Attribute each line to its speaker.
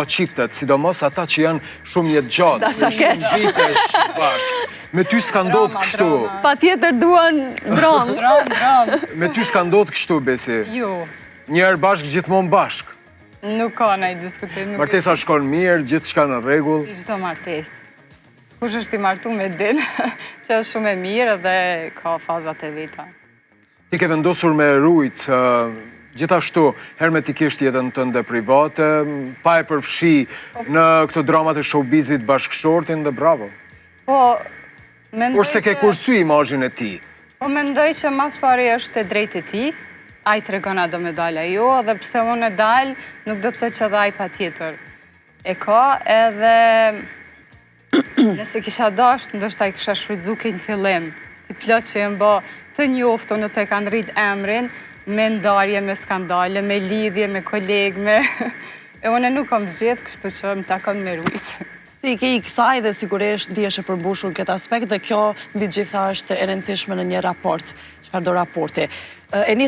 Speaker 1: çiftet, sidomos ata që janë shumë jetë gjatë.
Speaker 2: Dashakeq.
Speaker 1: Shumë vitesh bashkë. Me ty s'ka ndodhur kështu.
Speaker 2: Patjetër duan dronë.
Speaker 3: Dronë.
Speaker 1: Me ty s'ka ndodhur kështu, Besi.
Speaker 3: Ju,
Speaker 1: Njerë bashkë, gjithmonë bashkë.
Speaker 3: nuk ka nëj diskutim.
Speaker 1: Martesa shkon mirë, gjithçka në rregull.
Speaker 3: Si çdo martesë. Kush është i martu me din, që është shumë e mirë dhe ka fazat e veta.
Speaker 1: Ti ke vendosur me rujt, gjithashtu hermetikisht jetën tënde private, pa e përfshi në këto dramat e showbizit bashkëshortin dhe bravo.
Speaker 3: Po, mendoj
Speaker 1: Por se ke kursy imazhin e tij.
Speaker 3: Po mendoj që mas pari është e drejtë e ti, ai tregon do me dala jo, dhe pse unë e dal, nuk do të thë që dhe ai pa tjetër. E ka edhe, nëse kisha dasht, ndoshta i kisha shfrytzu në fillim, si plot që e mba të njoftu nëse kanë rrit emrin, me ndarje, me skandale, me lidhje, me kolegë, me... E unë nuk kam zgjedh, kështu që më takon me rujtë.
Speaker 4: Ti ke i kësaj dhe sigurisht ndihesh e përmbushur këtë aspekt dhe kjo mbi gjitha është e rëndësishme në një raport, çfarëdo raporti. E nis